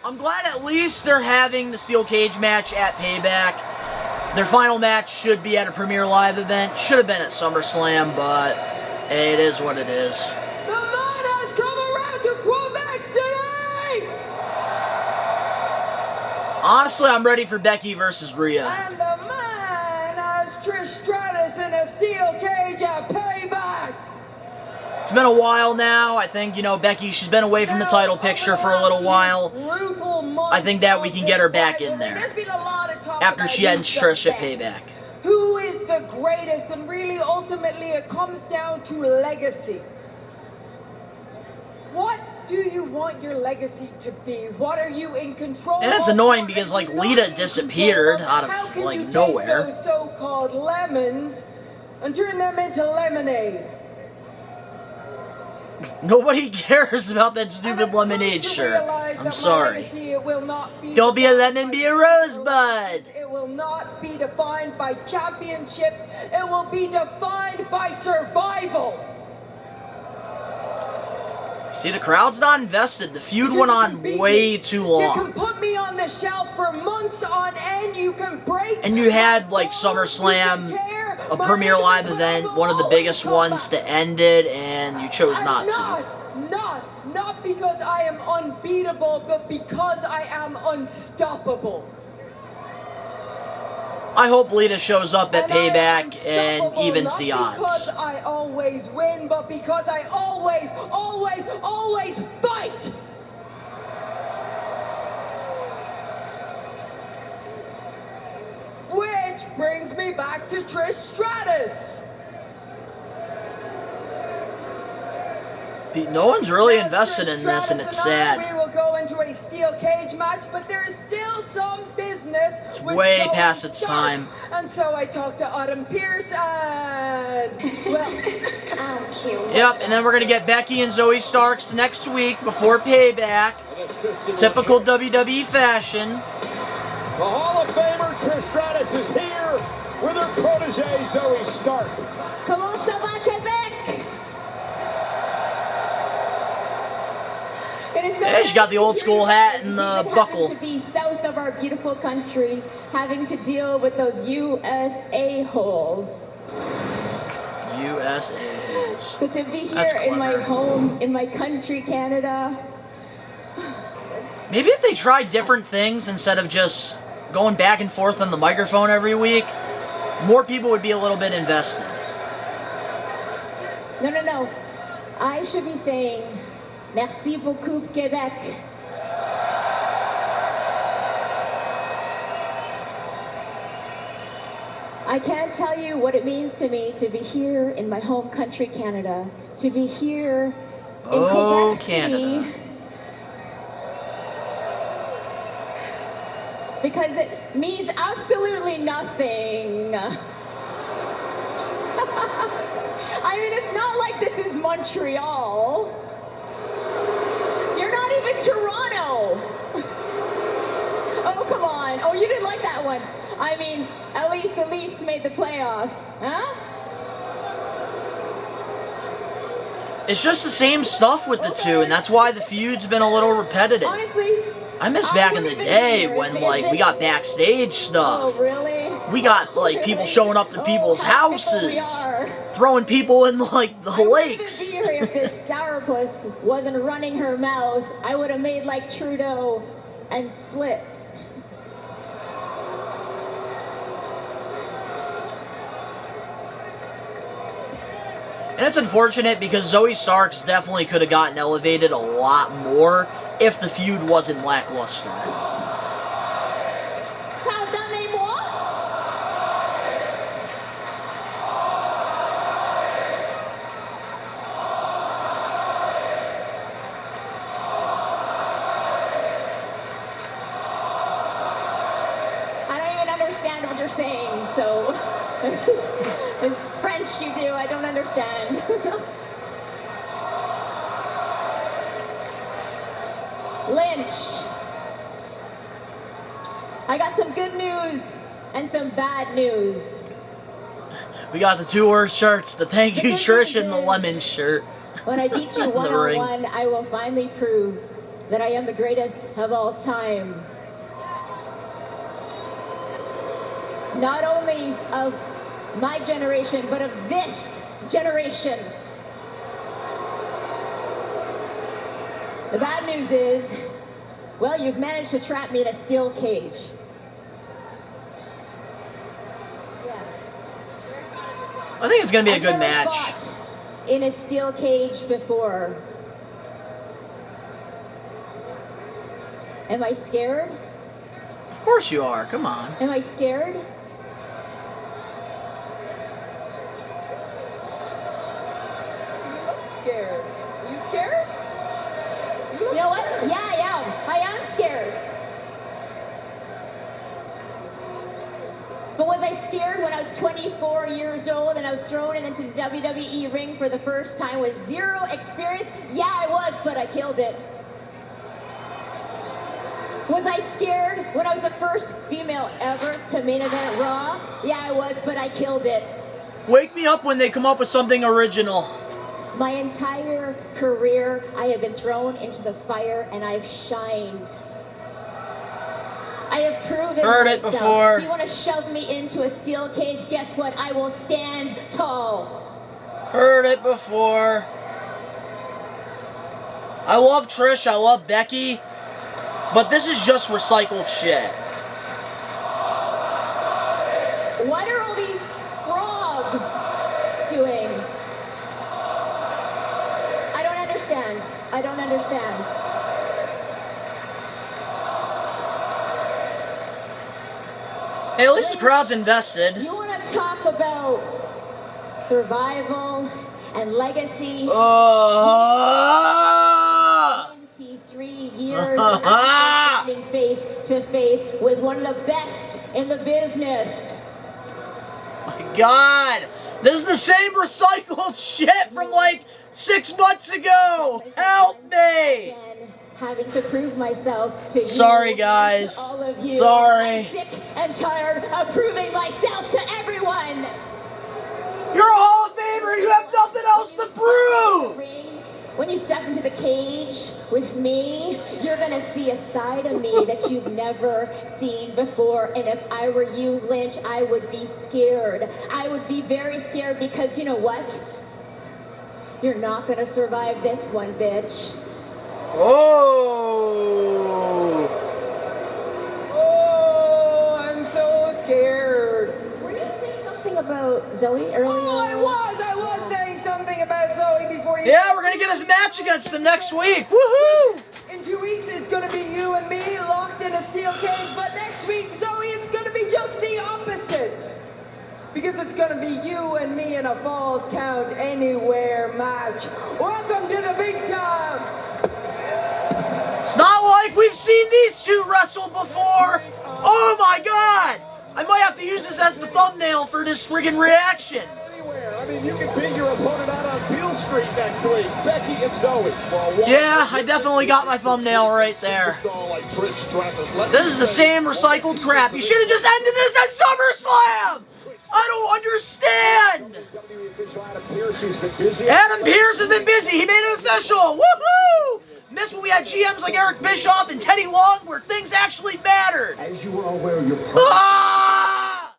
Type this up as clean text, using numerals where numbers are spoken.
I'm glad at least they're having the steel cage match at Payback. Their final match should be at a Premier Live event. Should have been at SummerSlam, but it is what it is. The man has come around to Quebec City! Honestly, I'm ready for Becky versus Rhea. And the man has Trish Stratus in a steel cage at Payback! It's been a while now. I think, Becky, she's been away from the title picture for a little while. I think that we can get her back in there after she ends Trish at Payback. Who is the greatest? And really, ultimately, it comes down to legacy. What do you want your legacy to be? What are you in control of? And it's annoying because, Lita disappeared out of, nowhere. Those so-called lemons and turn them into lemonade. Nobody cares about that stupid lemonade shirt. I'm sorry. Don't be a lemon, be a rosebud. It will not be defined by championships. It will be defined by survival. See, the crowd's not invested. The feud went on way too long. You can put me on the shelf for months on end. You can break. And you had, SummerSlam, a Premier Live event, one of the biggest ones to end it, and you chose not to. Not because I am unbeatable, but because I am unstoppable. I hope Lita shows up at Payback and evens the odds. Not because I always win, but because I always fight. Which brings me back to Trish Stratus. No one's really invested in this, and it's sad. We will go into a steel cage match, but there is still some business. It's way past its time. And so I talked to Adam Pearce, and well, yep. And then we're gonna get Becky and Zoe Starks next week before Payback. Typical WWE fashion. The Hall of Famer Trish Stratus is here with her protege Zoe Stark. Comment ça va, Québec? Yeah, she got the old school hat and the buckle. To be south of our beautiful country, having to deal with those USA holes. USA holes. So to be here in my home, in my country, Canada. Maybe if they tried different things instead of just going back and forth on the microphone every week, more people would be a little bit invested. No. I should be saying, merci beaucoup, Québec. I can't tell you what it means to me to be here in my home country, Canada, to be here in Quebec Canada. City. Because it means absolutely nothing. I mean, it's not like this is Montreal. You're not even Toronto. Oh, come on. Oh, you didn't like that one. I mean, at least the Leafs made the playoffs, huh? It's just the same stuff with the two, and that's why the feud's been a little repetitive. Honestly, I miss back in the day when, we got backstage stuff. Oh, really? We got, people showing up to people's houses, throwing people in, the lakes. I wouldn't be here if this sourpuss wasn't running her mouth. I would have made like Trudeau and split. And it's unfortunate because Zoe Starks definitely could have gotten elevated a lot more if the feud wasn't lackluster. Pardonnez-moi? I don't even understand what you're saying, so this is French you do, I don't understand. Lynch. I got some good news and some bad news. We got the two worst shirts, the thank you Trish and the lemon shirt. When I beat you one-on-one, I will finally prove that I am the greatest of all time. Not only of my generation, but of this generation. The bad news is, well, you've managed to trap me in a steel cage. I think it's going to be a good I've never match. fought in a steel cage before. Am I scared? Of course you are. Come on. Am I scared? You look scared. Are you scared? You know what? Yeah, I am. I am scared. But was I scared when I was 24 years old and I was thrown into the WWE ring for the first time with zero experience? Yeah, I was, but I killed it. Was I scared when I was the first female ever to main event Raw? Yeah, I was, but I killed it. Wake me up when they come up with something original. My entire career, I have been thrown into the fire and I've shined. I have proven Heard it myself. before. If you want to shove me into a steel cage, guess what? I will stand tall. Heard it before. I love Trish. I love Becky. But this is just recycled shit. What are all these frogs doing? I don't understand. I don't understand. Hey, at least the crowd's invested. You want to talk about survival and legacy? 23 years of standing face to face with one of the best in the business. My God. This is the same recycled shit from like 6 months ago. Help me. Again, having to prove myself to you. Sorry, guys. To all of you. Sorry. I'm sick and tired of proving myself to everyone. You're a Hall of Famer. You have nothing else to prove. When you step into the cage with me, you're gonna see a side of me that you've never seen before. And if I were you, Lynch, I would be scared. I would be very scared because you know what? You're not gonna survive this one, bitch. Oh. Oh, I'm so scared. Were you saying something about Zoe earlier? Oh, I was saying something about Zoe before you. Yeah, we're going to get us a match against them next week. Woohoo! In 2 weeks, it's going to be you and me locked in a steel cage, but next week, Zoe, it's going to be just the opposite. Because it's going to be you and me in a Falls Count Anywhere match. Welcome to the big time. It's not like we've seen these two wrestle before. Oh my God! I might have to use this as the thumbnail for this friggin' reaction. I mean, you can beat your opponent out on Beale Street next week. Becky and Zoe. Yeah, I definitely got my thumbnail right there. This is the same recycled crap. You should have just ended this at SummerSlam! I don't understand! Adam Pearce has been busy. He made it official. Woohoo! Miss when we had GMs like Eric Bischoff and Teddy Long where things actually mattered. As you are aware, your Ah!